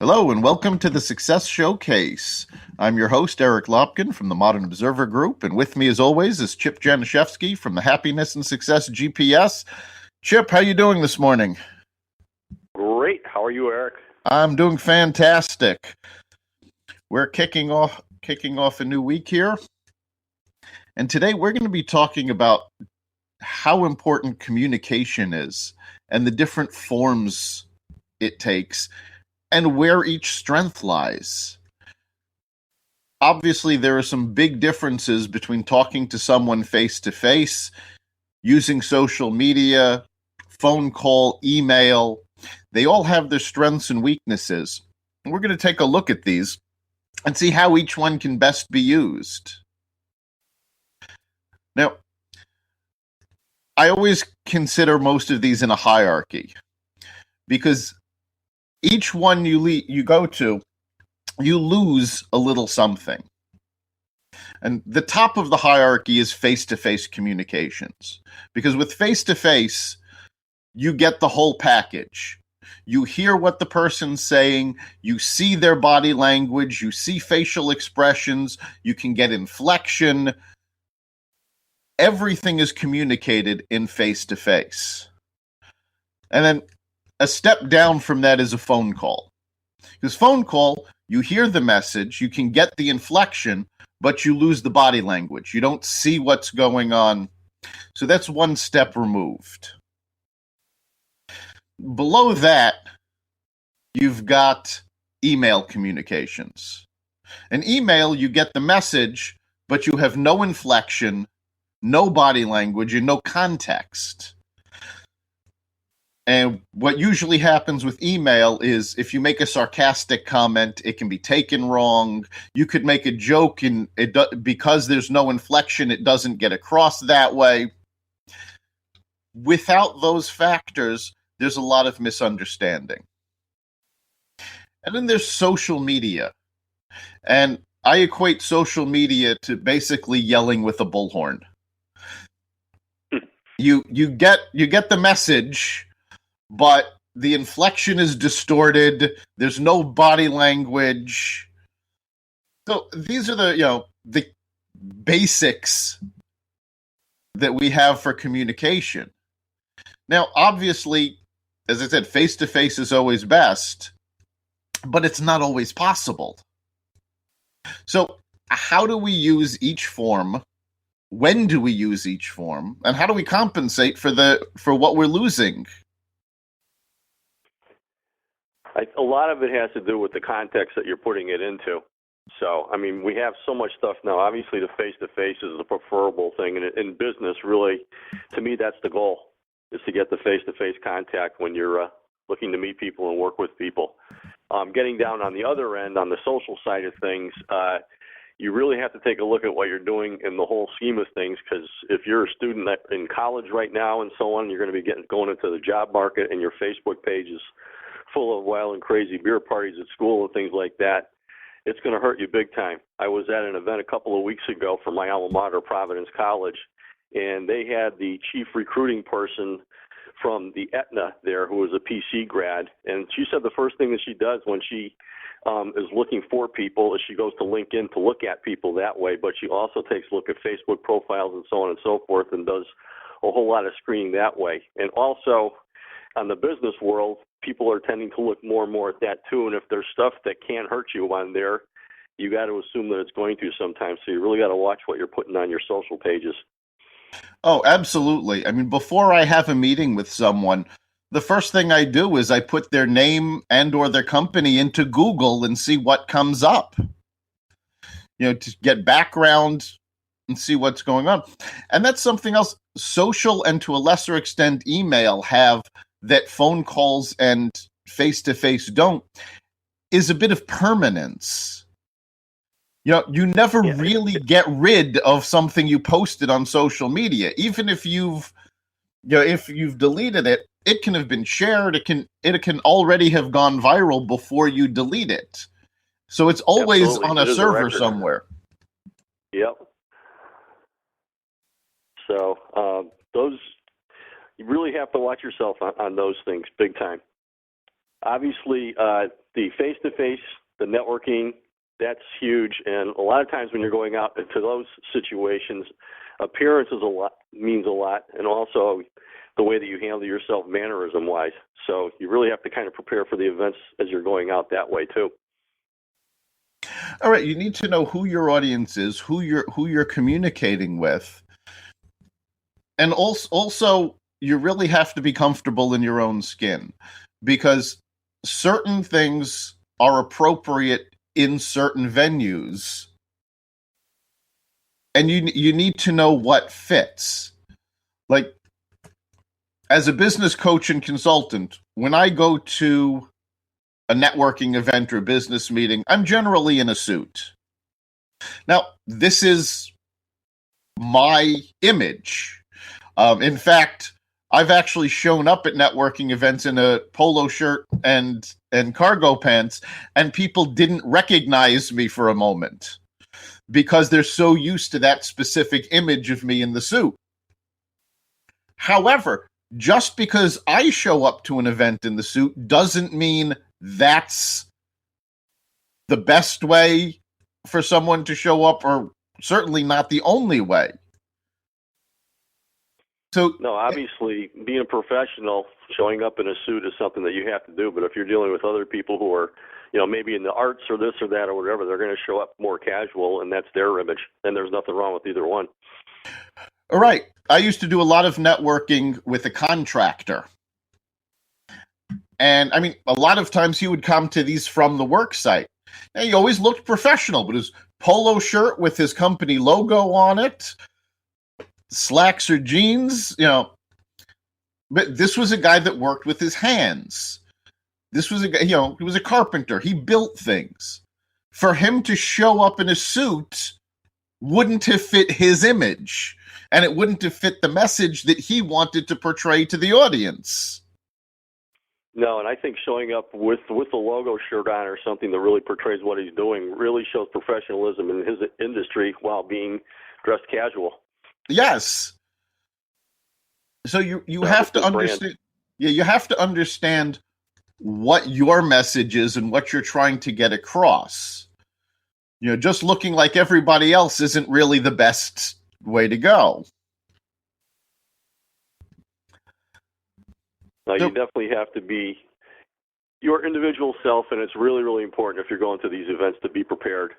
Hello and welcome to the Success Showcase. I'm your host, Eric Lopkin from the Modern Observer Group, and with me as always is Chip Januszewski from the Happiness and Success GPS. Chip, how you doing this morning? Great. How are you, Eric? I'm doing fantastic. We're kicking off a new week here, and today we're going to be talking about how important communication is and the different forms it takes and where each strength lies. Obviously, there are some big differences between talking to someone face to face, using social media, phone call, email. They all have their strengths and weaknesses. And we're going to take a look at these and see how each one can best be used. Now, I always consider most of these in a hierarchy because each one you go to, you lose a little something. And the top of the hierarchy is face-to-face communications. Because with face-to-face, you get the whole package. You hear what the person's saying, you see their body language, you see facial expressions, you can get inflection. Everything is communicated in face-to-face. And then a step down from that is a phone call. Because phone call, you hear the message, you can get the inflection, but you lose the body language. You don't see what's going on. So that's one step removed. Below that, you've got email communications. An email, you get the message, but you have no inflection, no body language, and no context. And what usually happens with email is if you make a sarcastic comment, it can be taken wrong. You could make a joke, and because there's no inflection, it doesn't get across that way. Without those factors, there's a lot of misunderstanding. And then there's social media. And I equate social media to basically yelling with a bullhorn. You get the message, but the inflection is distorted. There's no body language. So these are the basics that we have for communication. Now, obviously, as I said, face-to-face is always best, but it's not always possible. So how do we use each form? When do we use each form? And how do we compensate for what we're losing? A lot of it has to do with the context that you're putting it into. So, I mean, we have so much stuff now. Obviously, the face-to-face is the preferable thing. And in business, really, to me, that's the goal, is to get the face-to-face contact when you're looking to meet people and work with people. Getting down on the other end, on the social side of things, you really have to take a look at what you're doing in the whole scheme of things, because if you're a student in college right now and so on, you're going to be going into the job market, and your Facebook page is full of wild and crazy beer parties at school and things like that. It's going to hurt you big time. I was at an event a couple of weeks ago for my alma mater, Providence College, and they had the chief recruiting person from the Aetna there, who was a PC grad, and she said the first thing that she does when she is looking for people is she goes to LinkedIn to look at people that way, but she also takes a look at Facebook profiles and so on and so forth and does a whole lot of screening that way. And also, on the business world, people are tending to look more and more at that too, and if there's stuff that can hurt you on there, you got to assume that it's going to sometimes, so you really got to watch what you're putting on your social pages. Oh, absolutely. I mean, before I have a meeting with someone, the first thing I do is I put their name and or their company into Google and see what comes up, to get background and see what's going on. And that's something else. Social and to a lesser extent email have that phone calls and face-to-face don't, is a bit of permanence. You never really get rid of something you posted on social media. Even if you've deleted it, it can have been shared. It can already have gone viral before you delete it. So it's always Absolutely. on a server somewhere. Yep. So those, you really have to watch yourself on those things big time. obviously, the face-to-face, the networking, that's huge. And a lot of times when you're going out into those situations, appearance means a lot, and also the way that you handle yourself mannerism-wise. So you really have to kind of prepare for the events as you're going out that way too. All right, you need to know who your audience is, who you're communicating with, and also you really have to be comfortable in your own skin, because certain things are appropriate in certain venues, and you need to know what fits. Like, as a business coach and consultant, when I go to a networking event or a business meeting, I'm generally in a suit. Now, this is my image. In fact, I've actually shown up at networking events in a polo shirt and cargo pants, and people didn't recognize me for a moment because they're so used to that specific image of me in the suit. However, just because I show up to an event in the suit doesn't mean that's the best way for someone to show up, or certainly not the only way. So, no, obviously, being a professional, showing up in a suit is something that you have to do. But if you're dealing with other people who are, maybe in the arts or this or that or whatever, they're going to show up more casual, and that's their image. And there's nothing wrong with either one. All right. I used to do a lot of networking with a contractor. And, I mean, a lot of times he would come to these from the work site. And he always looked professional, but his polo shirt with his company logo on it, slacks or jeans, But this was a guy that worked with his hands. This was a guy, he was a carpenter. He built things. For him to show up in a suit wouldn't have fit his image, and it wouldn't have fit the message that he wanted to portray to the audience. No, and I think showing up with the logo shirt on or something that really portrays what he's doing really shows professionalism in his industry while being dressed casual. Yes. So you have to understand. Yeah, you have to understand what your message is and what you're trying to get across. Just looking like everybody else isn't really the best way to go. No, you definitely have to be your individual self, and it's really, really important if you're going to these events to be prepared.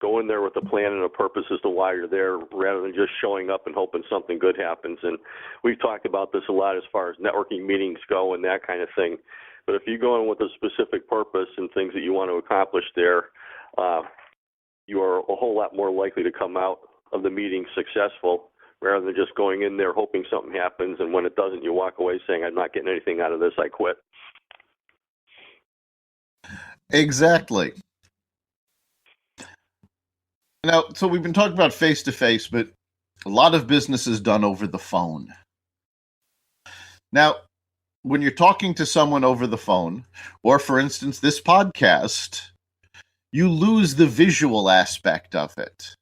Go in there with a plan and a purpose as to why you're there, rather than just showing up and hoping something good happens. And we've talked about this a lot as far as networking meetings go and that kind of thing. But if you go in with a specific purpose and things that you want to accomplish there, you are a whole lot more likely to come out of the meeting successful, rather than just going in there hoping something happens, and when it doesn't, you walk away saying, I'm not getting anything out of this, I quit. Exactly. Now, so we've been talking about face-to-face, but a lot of business is done over the phone. Now, when you're talking to someone over the phone, or for instance, this podcast, you lose the visual aspect of it.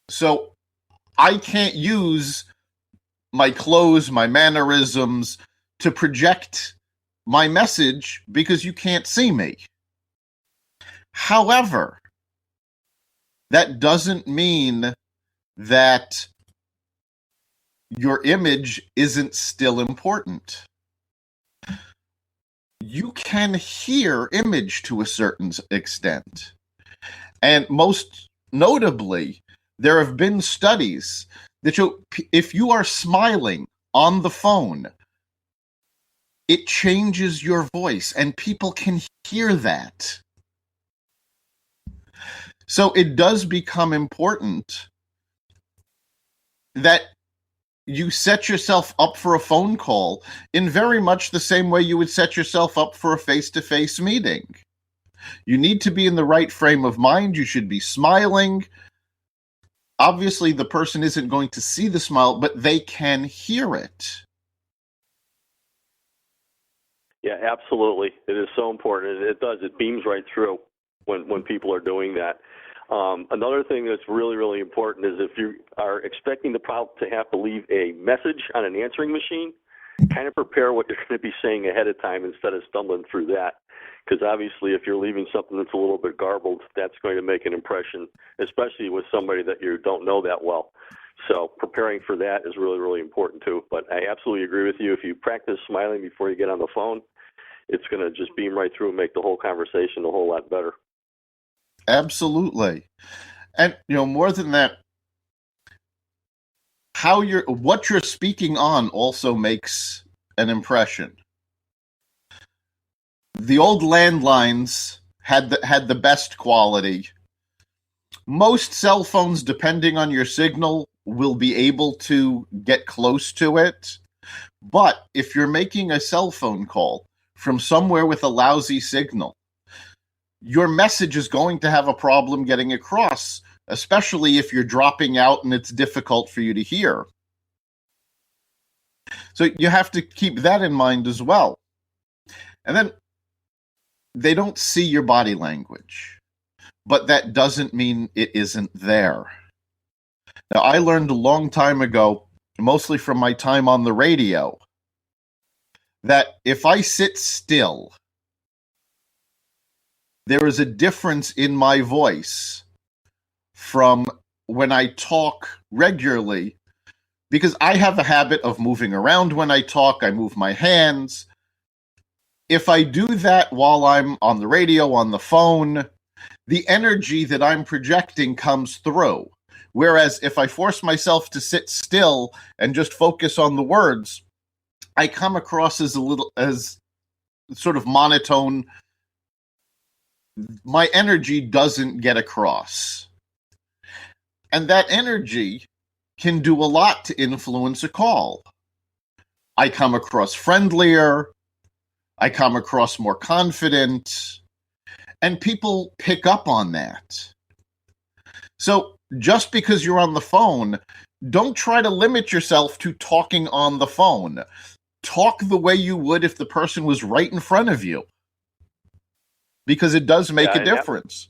So I can't use my clothes, my mannerisms to project my message because you can't see me. However, that doesn't mean that your image isn't still important. You can hear image to a certain extent. And most notably, there have been studies that show if you are smiling on the phone, it changes your voice, and people can hear that. So it does become important that you set yourself up for a phone call in very much the same way you would set yourself up for a face-to-face meeting. You need to be in the right frame of mind. You should be smiling. Obviously, the person isn't going to see the smile, but they can hear it. Yeah, absolutely. It is so important. It does. It beams right through when people are doing that. Another thing that's really, really important is if you are expecting the problem to have to leave a message on an answering machine, kind of prepare what you're going to be saying ahead of time instead of stumbling through that. Because obviously, if you're leaving something that's a little bit garbled, that's going to make an impression, especially with somebody that you don't know that well. So preparing for that is really, really important too. But I absolutely agree with you. If you practice smiling before you get on the phone, it's going to just beam right through and make the whole conversation a whole lot better. Absolutely. And, more than that, what you're speaking on also makes an impression. The old landlines had the best quality. Most cell phones, depending on your signal, will be able to get close to it. But if you're making a cell phone call from somewhere with a lousy signal, your message is going to have a problem getting across, especially if you're dropping out and it's difficult for you to hear. So you have to keep that in mind as well. And then they don't see your body language, but that doesn't mean it isn't there. Now, I learned a long time ago, mostly from my time on the radio, that if I sit still, there is a difference in my voice from when I talk regularly, because I have a habit of moving around when I talk. I move my hands. If I do that while I'm on the radio, on the phone, the energy that I'm projecting comes through. Whereas if I force myself to sit still and just focus on the words, I come across as sort of monotone. My energy doesn't get across. And that energy can do a lot to influence a call. I come across friendlier. I come across more confident. And people pick up on that. So just because you're on the phone, don't try to limit yourself to talking on the phone. Talk the way you would if the person was right in front of you. Because it does make a difference.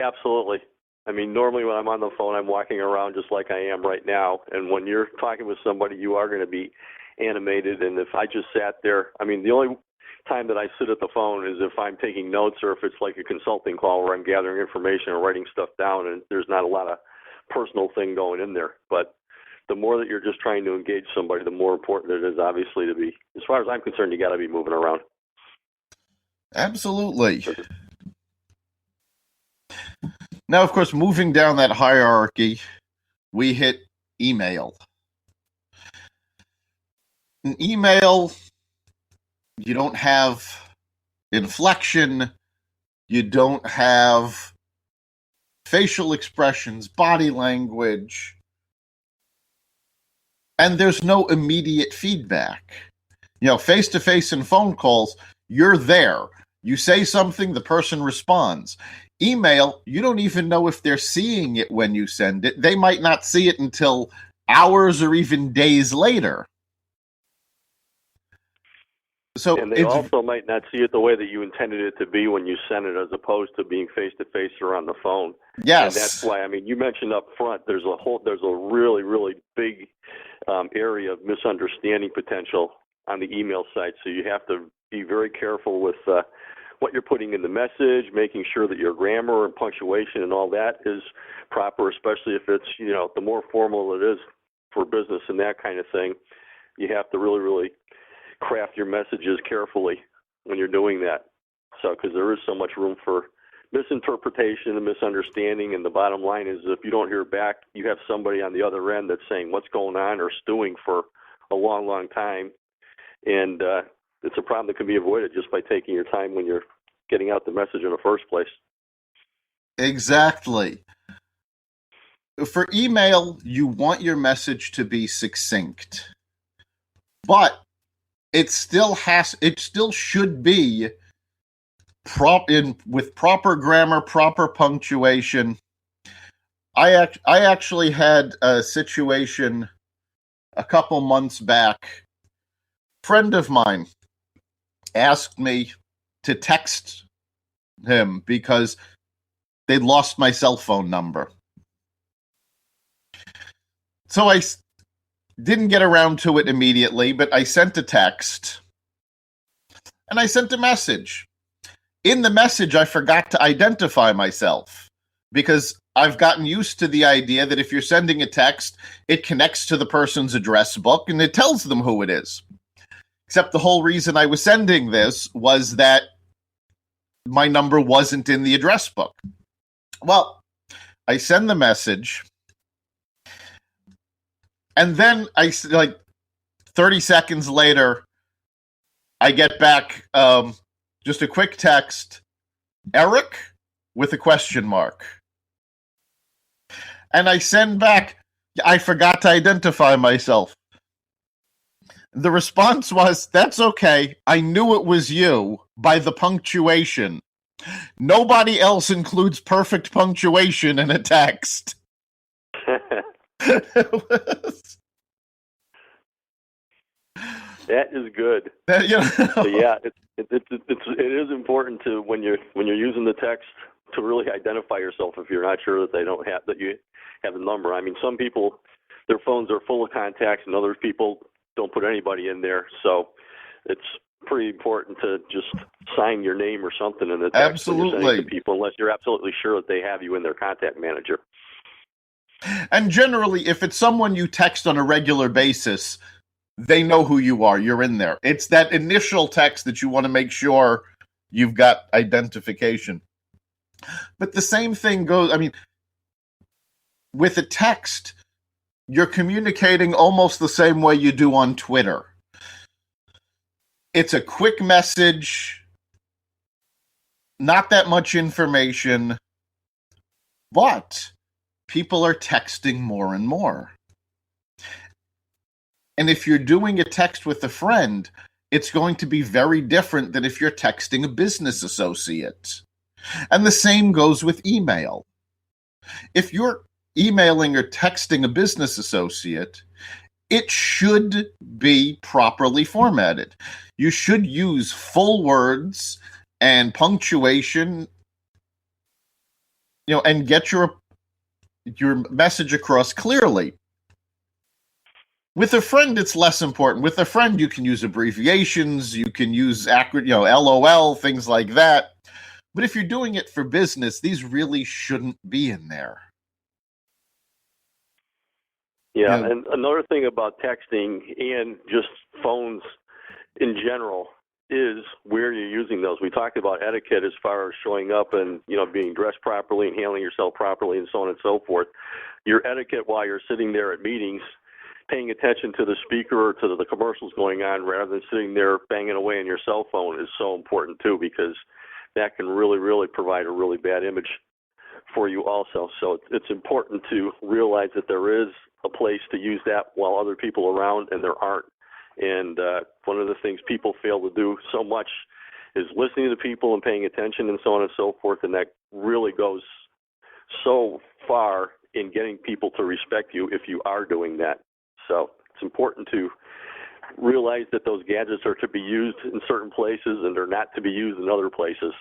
Absolutely. I mean, normally when I'm on the phone, I'm walking around just like I am right now. And when you're talking with somebody, you are going to be animated. And if I just sat there, I mean, the only time that I sit at the phone is if I'm taking notes or if it's like a consulting call where I'm gathering information or writing stuff down and there's not a lot of personal thing going in there. But the more that you're just trying to engage somebody, the more important it is obviously to be, as far as I'm concerned, you got to be moving around. Absolutely. Now, of course, moving down that hierarchy, we hit email. In email, you don't have inflection, you don't have facial expressions, body language, and there's no immediate feedback. Face-to-face and phone calls, you're there. You say something, the person responds. Email, you don't even know if they're seeing it when you send it. They might not see it until hours or even days later. And they also might not see it the way that you intended it to be when you sent it, as opposed to being face-to-face or on the phone. Yes. And that's why, I mean, you mentioned up front, there's a really, really big area of misunderstanding potential on the email site. So you have to be very careful with what you're putting in the message, making sure that your grammar and punctuation and all that is proper, especially if it's, the more formal it is for business and that kind of thing. You have to really, really craft your messages carefully when you're doing that. So, because there is so much room for misinterpretation and misunderstanding, and the bottom line is if you don't hear back, you have somebody on the other end that's saying what's going on or stewing for a long, long time. And it's a problem that can be avoided just by taking your time when you're getting out the message in the first place. Exactly. For email, you want your message to be succinct, but it still should be with proper grammar, proper punctuation. I actually had a situation a couple months back. A friend of mine asked me to text him because they'd lost my cell phone number. So I Didn't get around to it immediately, but I sent a text and I sent a message. In the message, I forgot to identify myself because I've gotten used to the idea that if you're sending a text, it connects to the person's address book and it tells them who it is. Except the whole reason I was sending this was that my number wasn't in the address book. Well, I send the message, and then like 30 seconds later, I get back just a quick text, Eric, with a question mark. And I send back, I forgot to identify myself. The response was, that's okay. I knew it was you by the punctuation. Nobody else includes perfect punctuation in a text. That is good. So yeah, it is important to when you're using the text to really identify yourself if you're not sure that you have the number. I mean, some people, their phones are full of contacts, and other people don't put anybody in there. So it's pretty important to just sign your name or something in the text when you're sending to people, unless you're absolutely sure that they have you in their contact manager. And generally, if it's someone you text on a regular basis, they know who you are. You're in there. It's that initial text that you want to make sure you've got identification. But the same thing goes, I mean, with a text, you're communicating almost the same way you do on Twitter. It's a quick message, not that much information, but people are texting more and more. And if you're doing a text with a friend, it's going to be very different than if you're texting a business associate. And the same goes with email. If you're emailing or texting a business associate, it should be properly formatted. You should use full words and punctuation, and get your message across clearly. With a friend, it's less important. With a friend, you can use abbreviations, you can use LOL, things like that. But if you're doing it for business, these really shouldn't be in there. Yeah, and another thing about texting and just phones in general is where you're using those. We talked about etiquette as far as showing up and, being dressed properly and handling yourself properly and so on and so forth. Your etiquette while you're sitting there at meetings, paying attention to the speaker or to the commercials going on rather than sitting there banging away on your cell phone is so important too, because that can really, really provide a really bad image for you also. So it's important to realize that there is a place to use that while other people are around and there aren't. And one of the things people fail to do so much is listening to people and paying attention and so on and so forth, and that really goes so far in getting people to respect you if you are doing that. So it's important to realize that those gadgets are to be used in certain places and they're not to be used in other places.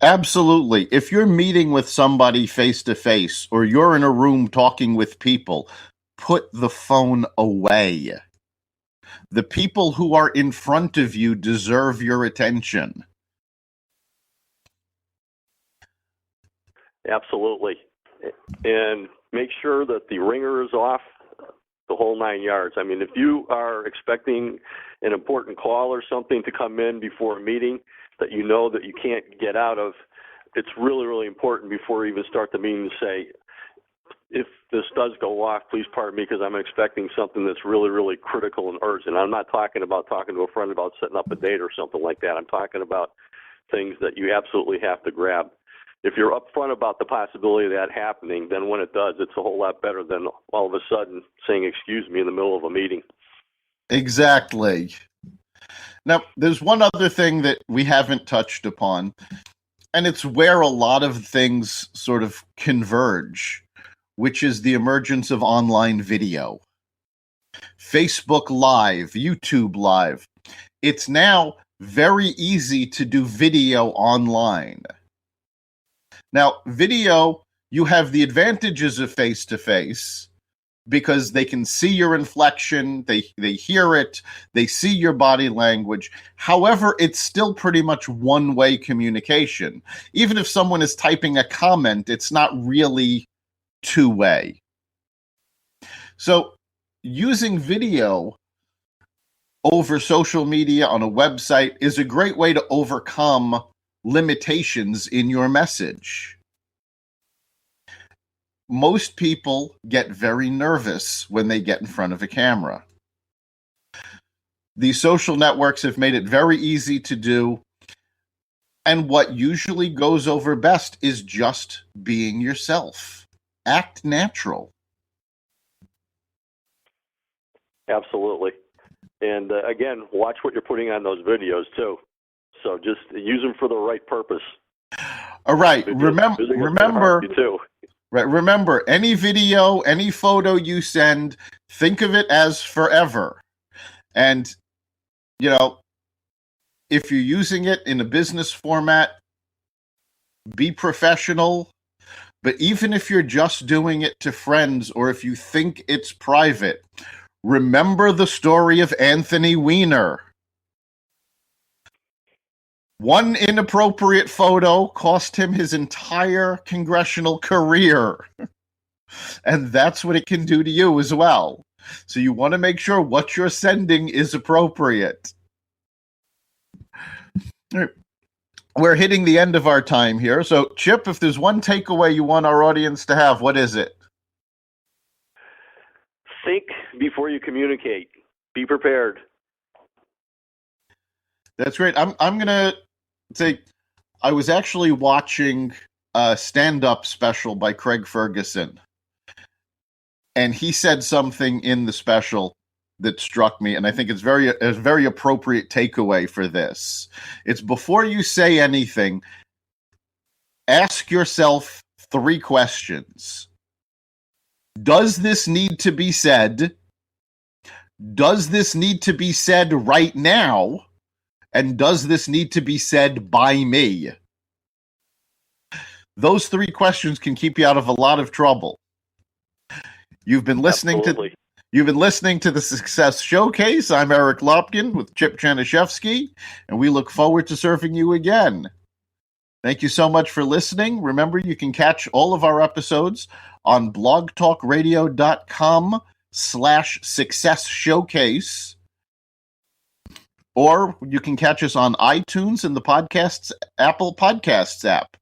Absolutely. If you're meeting with somebody face to face or you're in a room talking with people, put the phone away. The people who are in front of you deserve your attention. Absolutely. And make sure that the ringer is off, the whole 9 yards. I mean, if you are expecting an important call or something to come in before a meeting that you know that you can't get out of, it's really, really important before you even start the meeting to say, if this does go off, please pardon me because I'm expecting something that's really, really critical and urgent. I'm not talking about talking to a friend about setting up a date or something like that. I'm talking about things that you absolutely have to grab. If you're upfront about the possibility of that happening, then when it does, it's a whole lot better than all of a sudden saying, excuse me, in the middle of a meeting. Exactly. Now, there's one other thing that we haven't touched upon, and it's where a lot of things sort of converge, which is the emergence of online video. Facebook Live, YouTube Live. It's now very easy to do video online. Now, video, you have the advantages of face-to-face, because they can see your inflection, they hear it, they see your body language. However, it's still pretty much one-way communication. Even if someone is typing a comment, it's not really two-way. So using video over social media on a website is a great way to overcome limitations in your message. Most people get very nervous when they get in front of a camera. These social networks have made it very easy to do, and what usually goes over best is just being yourself. Act natural. Absolutely. And again, watch what you're putting on those videos too. So just use them for the right purpose. All right. Remember, any video, any photo you send, think of it as forever. And, you know, if you're using it in a business format, be professional. But even if you're just doing it to friends, or if you think it's private, remember the story of Anthony Weiner. One inappropriate photo cost him his entire congressional career. And that's what it can do to you as well. So you want to make sure what you're sending is appropriate. We're hitting the end of our time here. So, Chip, if there's one takeaway you want our audience to have, what is it? Think before you communicate. Be prepared. That's great. I'm going to say I was actually watching a stand-up special by Craig Ferguson, and he said something in the special that struck me, and I think it's a very appropriate takeaway for this. It's before you say anything, ask yourself 3 questions. Does this need to be said? Does this need to be said right now? And does this need to be said by me? Those 3 questions can keep you out of a lot of trouble. You've been listening Absolutely. to the Success Showcase. I'm Eric Lopkin with Chip Chaniszewski, and we look forward to serving you again. Thank you so much for listening. Remember, you can catch all of our episodes on blogtalkradio.com/Success Showcase. Or you can catch us on iTunes and the Apple Podcasts app.